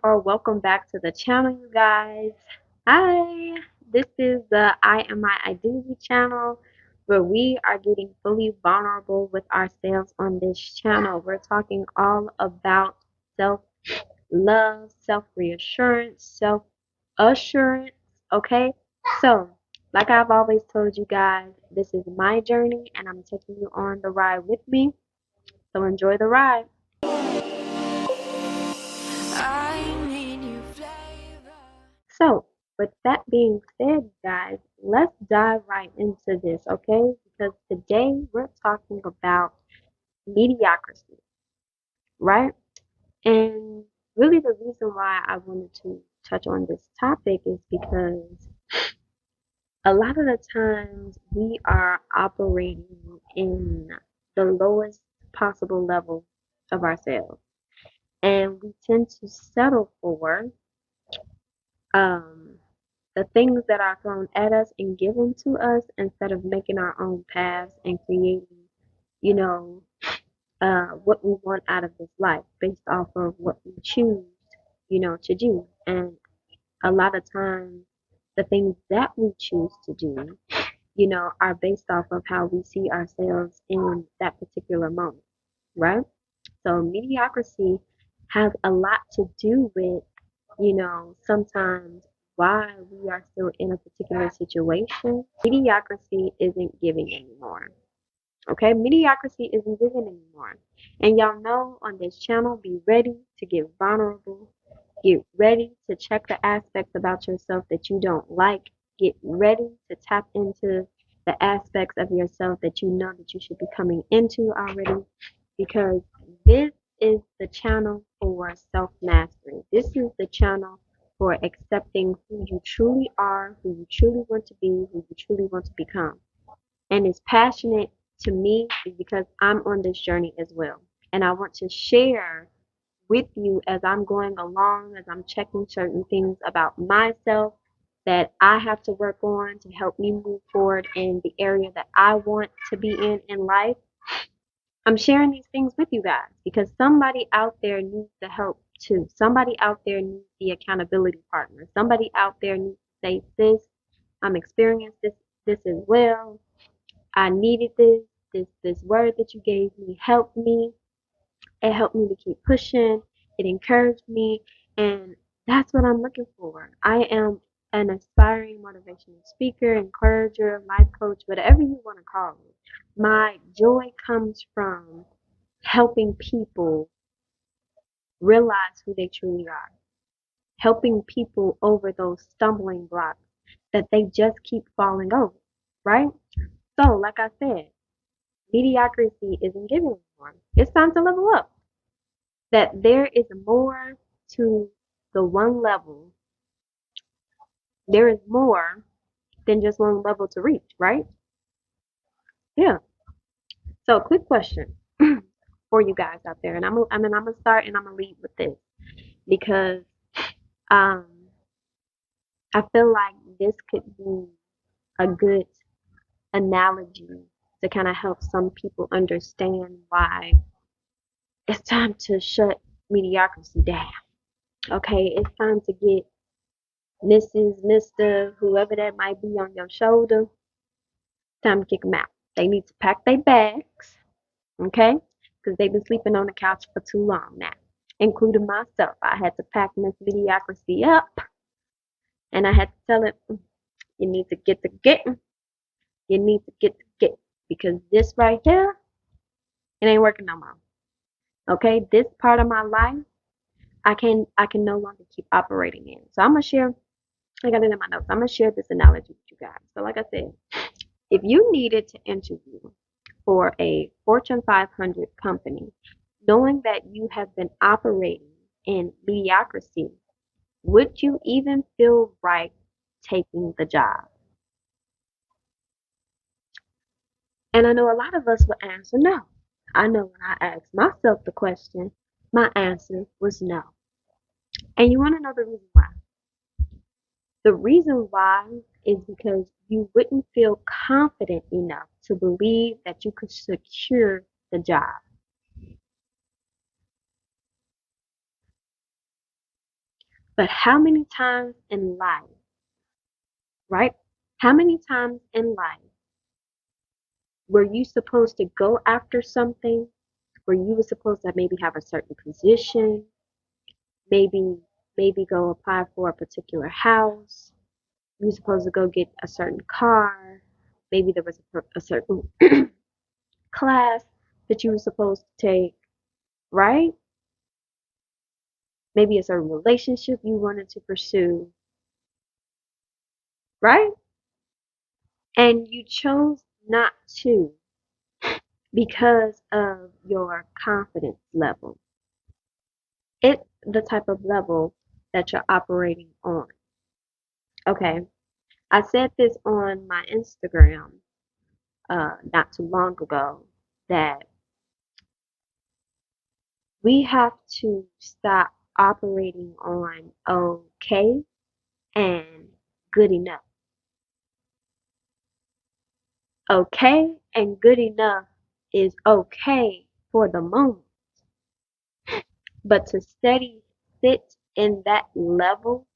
or welcome back to the channel, you guys. Hi, this is the I Am My Identity channel where we are getting fully vulnerable with ourselves on this channel. We're talking all about self love, self reassurance, self assurance. Okay, so like I've always told you guys, this is my journey and I'm taking you on the ride with me. So enjoy the ride. So, with that being said, guys, let's dive right into this, okay? Because today we're talking about mediocrity, right? And really, the reason why I wanted to touch on this topic is because a lot of the times we are operating in the lowest possible level of ourselves, and we tend to settle for um, the things that are thrown at us and given to us instead of making our own paths and creating, you know, what we want out of this life based off of what we choose, to do. And a lot of times, the things that we choose to do, are based off of how we see ourselves in that particular moment, right? So mediocrity has a lot to do with, sometimes why we are still in a particular situation. Mediocrity isn't giving anymore. Okay, mediocrity isn't giving anymore. And y'all know on this channel, be ready to get vulnerable. Get ready to check the aspects about yourself that you don't like. Get ready to tap into the aspects of yourself that you know that you should be coming into already. Because this is the channel for self mastery. This is the channel for accepting who you truly are, who you truly want to be, who you truly want to become. And it's passionate to me because I'm on this journey as well. And I want to share with you as I'm going along, as I'm checking certain things about myself that I have to work on to help me move forward in the area that I want to be in life. I'm sharing these things with you guys because somebody out there needs the help too. Somebody out there needs the accountability partner. Somebody out there needs to say, "Sis, I'm experiencing this as well. I needed this. This word that you gave me helped me. It helped me to keep pushing. It encouraged me, and that's what I'm looking for. I am an aspiring motivational speaker, encourager, life coach, whatever you want to call it. My joy comes from helping people realize who they truly are, helping people over those stumbling blocks that they just keep falling over, right? So, like I said, mediocrity isn't giving anymore. It's time to level up. That there is more to the one level. There is more than just one level to reach, right? Yeah. So, quick question for you guys out there, and I'm gonna start and I'm gonna lead with this because um, I feel like this could be a good analogy to kind of help some people understand why it's time to shut mediocrity down. Okay, it's time to get Mrs., Mr., whoever that might be on your shoulder, time to kick them out. They need to pack their bags, okay? Because they've been sleeping on the couch for too long now, including myself. I had to pack Miss Mediocrity up, and I had to tell it, you need to get to getting. You need to get to getting. Because this right here, it ain't working no more. Okay? This part of my life, I can no longer keep operating in. So I'm gonna share, I got it in my notes. I'm gonna share this analogy with you guys. So like I said, if you needed to interview for a Fortune 500 company, knowing that you have been operating in mediocrity, would you even feel right taking the job? And I know a lot of us will answer no. I know when I asked myself the question, my answer was no. And you want to know the reason why? The reason why is because you wouldn't feel confident enough to believe that you could secure the job. But how many times in life, right? How many times in life were you supposed to go after something where you were supposed to maybe have a certain position, maybe go apply for a particular house, you were supposed to go get a certain car, maybe there was a certain class that you were supposed to take, right? Maybe a certain relationship you wanted to pursue, right? And you chose not to because of your confidence level. It's the type of level that you're operating on. Okay. I said this on my Instagram not too long ago that we have to stop operating on okay and good enough. Okay and good enough is okay for the moment, but to steady sit in that level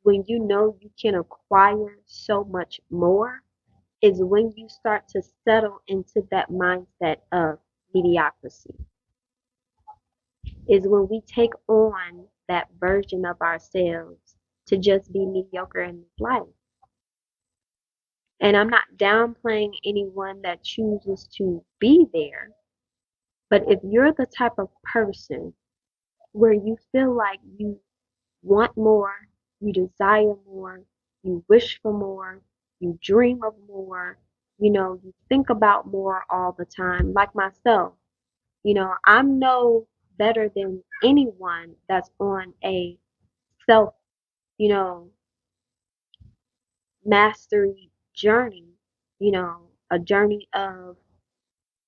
when you know you can acquire so much more is when you start to settle into that mindset of mediocrity. Is when we take on that version of ourselves to just be mediocre in this life. And I'm not downplaying anyone that chooses to be there, but if you're the type of person where you feel like you want more, you desire more, you wish for more, you dream of more, you think about more all the time, like myself. I'm no better than anyone that's on a self, you know, mastery journey, a journey of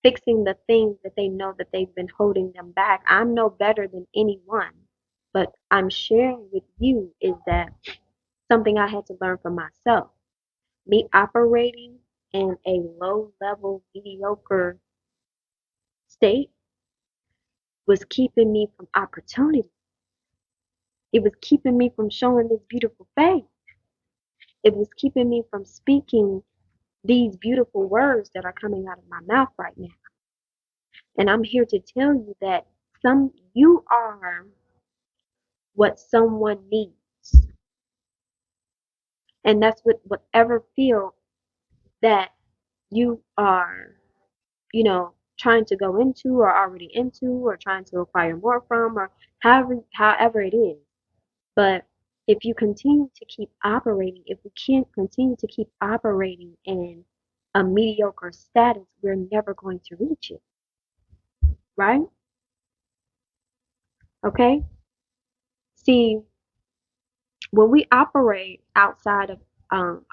fixing the things that they know that they've been holding them back. I'm no better than anyone, but I'm sharing with you is that something I had to learn for myself. Me operating in a low level, mediocre state was keeping me from opportunity. It was keeping me from showing this beautiful face. It was keeping me from speaking these beautiful words that are coming out of my mouth right now. And I'm here to tell you that you are what someone needs. And that's whatever field that you are, trying to go into or already into or trying to acquire more from or however it is. But if you continue to keep operating, if we can't continue to keep operating in a mediocre status, we're never going to reach it, right? Okay? See, when we operate outside of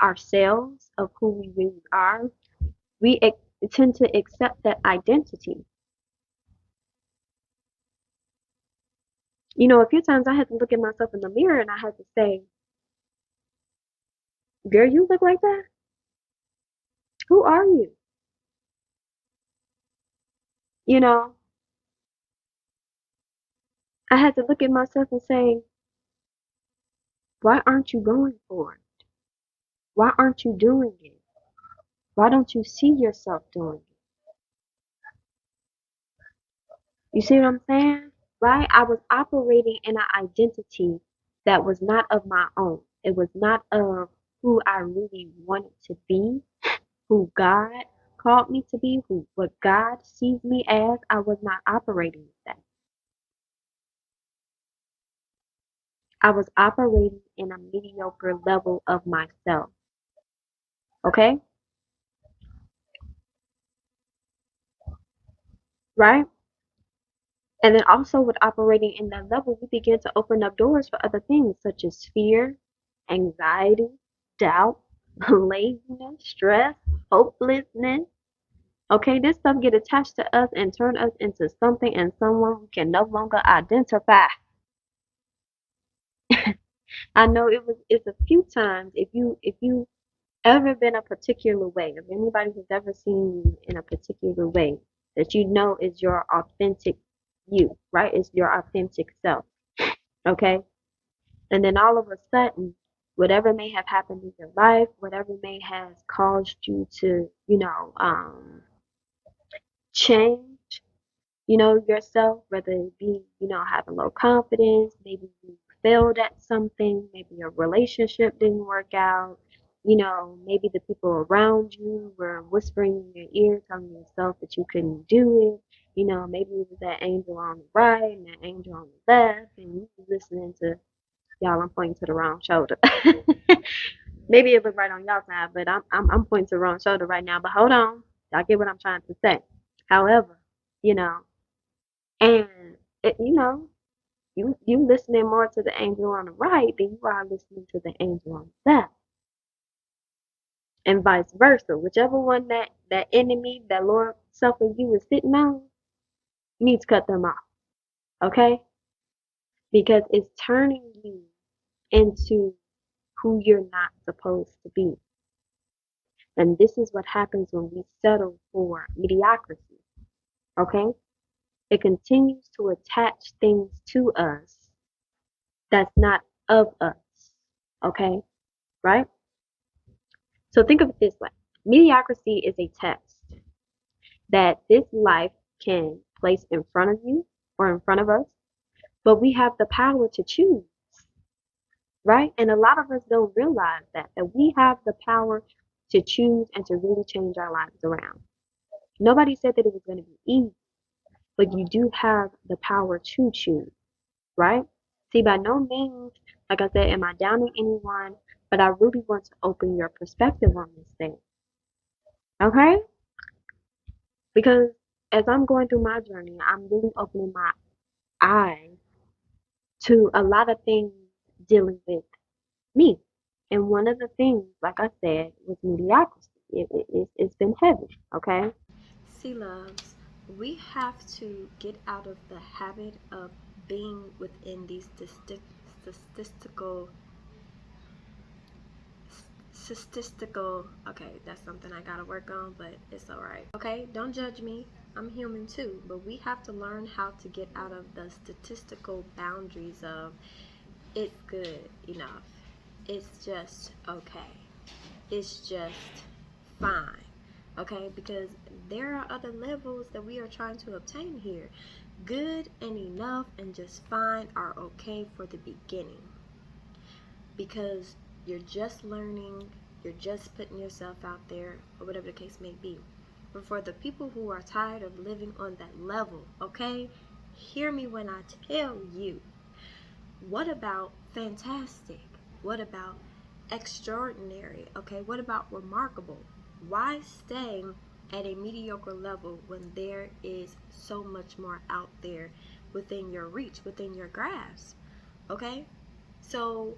ourselves, of who we really are, we tend to accept that identity. A few times I had to look at myself in the mirror and I had to say, girl, you look like that? Who are you? You know, I had to look at myself and say, why aren't you going for it? Why aren't you doing it? Why don't you see yourself doing it? You see what I'm saying? Right? I was operating in an identity that was not of my own. It was not of who I really wanted to be, who God called me to be, who what God sees me as. I was not operating with that. I was operating in a mediocre level of myself. Okay? Right? And then also with operating in that level, we begin to open up doors for other things such as fear, anxiety, doubt, laziness, stress, hopelessness. Okay, this stuff get attached to us and turn us into something and someone we can no longer identify. I know it's a few times if you ever been a particular way, if anybody has ever seen you in a particular way that you know is your authentic you, right? It's your authentic self. Okay? And then all of a sudden, whatever may have happened in your life, whatever may have caused you to, change, yourself, whether it be, having low confidence, maybe you failed at something, maybe your relationship didn't work out, maybe the people around you were whispering in your ear, telling yourself that you couldn't do it. Maybe it was that angel on the right and that angel on the left, and you was listening to y'all. I'm pointing to the wrong shoulder. Maybe it was right on y'all side, but I'm pointing to the wrong shoulder right now. But hold on, y'all get what I'm trying to say. However, you know, and you listening more to the angel on the right than you are listening to the angel on the left, and vice versa. Whichever one that enemy that Lord suffered you is sitting on, you need to cut them off, okay? Because it's turning you into who you're not supposed to be. And this is what happens when we settle for mediocrity, okay? It continues to attach things to us that's not of us, okay? Right? So think of it this way. Mediocrity is a test that this life can place in front of you or in front of us, but we have the power to choose, right? And a lot of us don't realize that we have the power to choose and to really change our lives around. Nobody said that it was going to be easy, but you do have the power to choose, right? See, by no means, like I said, am I downing anyone, but I really want to open your perspective on this thing, okay? Because as I'm going through my journey, I'm really opening my eyes to a lot of things dealing with me. And one of the things, like I said, was mediocrity. It's been heavy, okay? See, loves, we have to get out of the habit of being within these statistical, okay, that's something I gotta work on, but it's alright. Okay, don't judge me. I'm human too, but we have to learn how to get out of the statistical boundaries of it's good enough. It's just okay. It's just fine. Okay, because there are other levels that we are trying to obtain here. Good and enough and just fine are okay for the beginning because you're just learning, you're just putting yourself out there, or whatever the case may be. But for the people who are tired of living on that level, okay, hear me when I tell you, what about fantastic? What about extraordinary? Okay, what about remarkable? Why stay at a mediocre level when there is so much more out there within your reach, within your grasp? Okay, so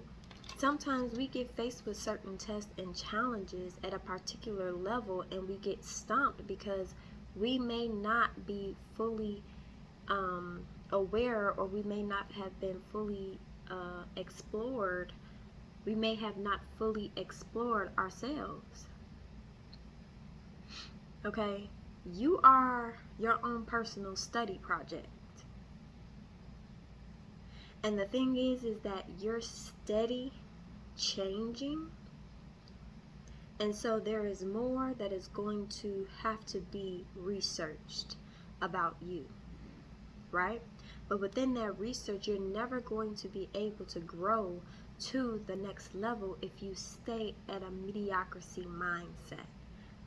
sometimes we get faced with certain tests and challenges at a particular level and we get stomped because we may not be fully aware, or we may not have been fully explored. We may have not fully explored ourselves. Okay, you are your own personal study project, and the thing is that you're steady changing, and so there is more that is going to have to be researched about you, right? But within that research, you're never going to be able to grow to the next level if you stay at a mediocrity mindset.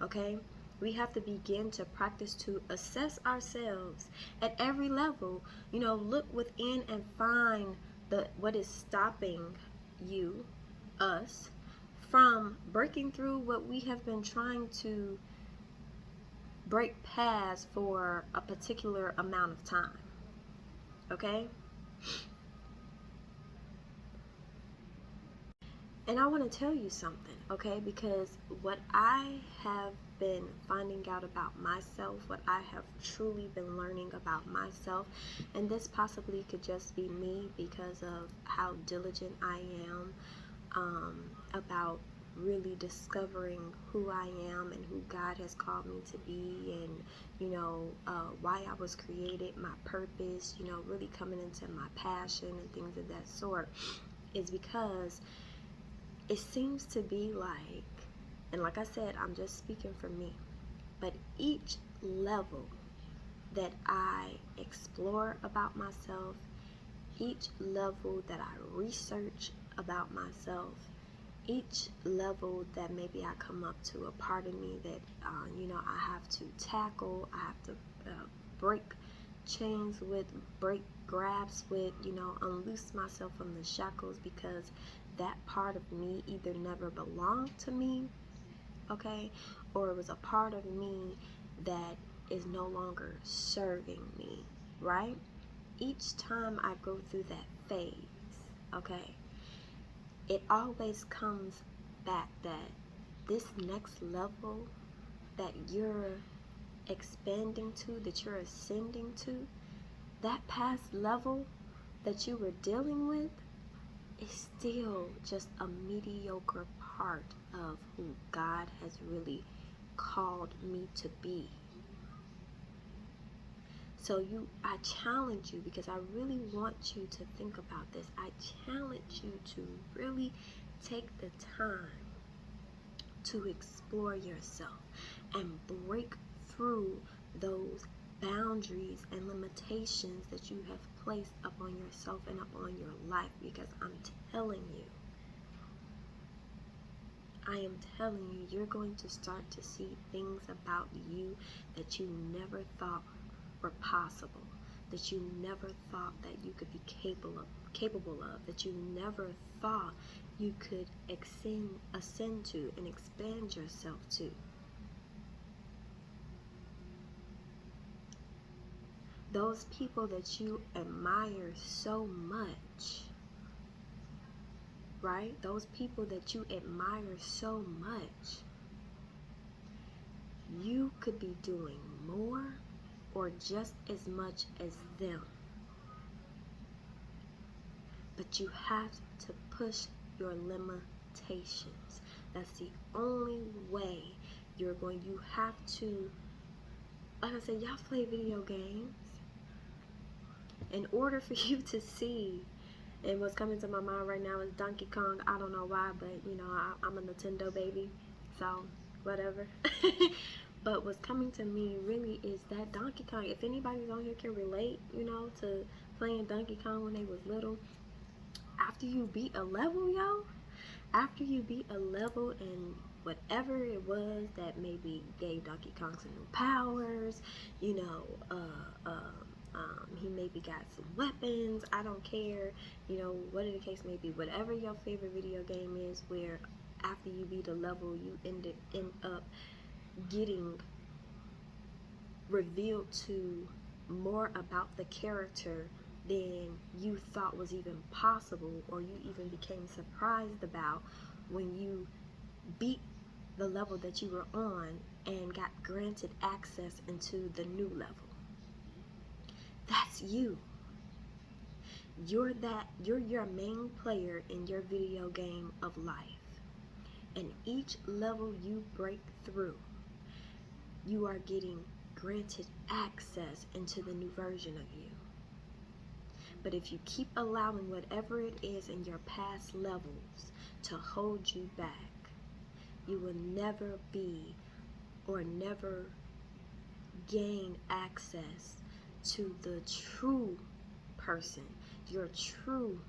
Okay? We have to begin to practice to assess ourselves at every level. Look within and find what is stopping you, us, from breaking through what we have been trying to break past for a particular amount of time. Okay? And I want to tell you something, okay? Because what I have been finding out about myself, what I have truly been learning about myself, and this possibly could just be me because of how diligent I am about really discovering who I am and who God has called me to be, and why I was created, my purpose, really coming into my passion and things of that sort. is because it seems to be like, and like I said, I'm just speaking for me, but each level that I explore about myself, each level that I research about myself, each level that maybe I come up to a part of me that, I have to tackle, I have to break chains with, break grabs with, unloose myself from the shackles, because that part of me either never belonged to me, okay, or it was a part of me that is no longer serving me, right? Each time I go through that phase, okay, it always comes back that this next level that you're expanding to, that you're ascending to, that past level that you were dealing with is still just a mediocre part of who God has really called me to be. So I challenge you, because I really want you to think about this. I challenge you to really take the time to explore yourself and break through those boundaries and limitations that you have placed upon yourself and upon your life, because I'm telling you, I am telling you, you're going to start to see things about you that you never thought were possible, that you never thought that you could be capable of, that you never thought you could ascend to and expand yourself to. Those people that you admire so much, right? Those people that you admire so much, you could be doing more or just as much as them. But you have to push your limitations. That's the only way you have to, like I said, y'all play video games. In order for you to see, and what's coming to my mind right now is Donkey Kong. I don't know why, but I'm a Nintendo baby, so whatever. But what's coming to me really is that Donkey Kong. If anybody's on here can relate, to playing Donkey Kong when they was little, after you beat a level, after you beat a level and whatever it was that maybe gave Donkey Kong some new powers, he maybe got some weapons, I don't care, whatever the case may be, whatever your favorite video game is, where after you beat a level, you end up getting revealed to more about the character than you thought was even possible, or you even became surprised about when you beat the level that you were on and got granted access into the new level. That's you. You're your main player in your video game of life. And each level you break through, you are getting granted access into the new version of you. But if you keep allowing whatever it is in your past levels to hold you back, you will never be or never gain access to the true person, your true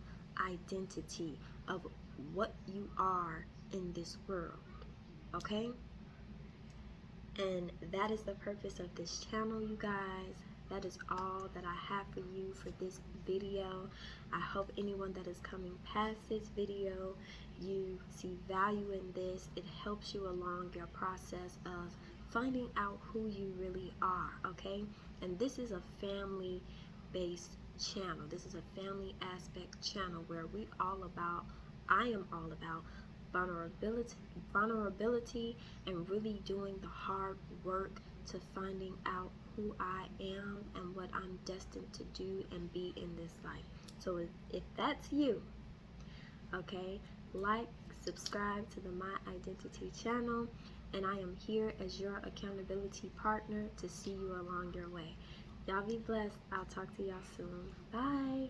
identity of what you are in this world. Okay? And that is the purpose of this channel, you guys. That is all that I have for you for this video. I hope anyone that is coming past this video, you see value in this. It helps you along your process of finding out who you really are, okay? And this is a family-based channel. This is a family aspect channel where I am all about vulnerability and really doing the hard work to finding out who I am and what I'm destined to do and be in this life. So if that's you, okay, like, subscribe to the My Identity channel, and I am here as your accountability partner to see you along your way. Y'all be blessed. I'll talk to y'all soon. Bye.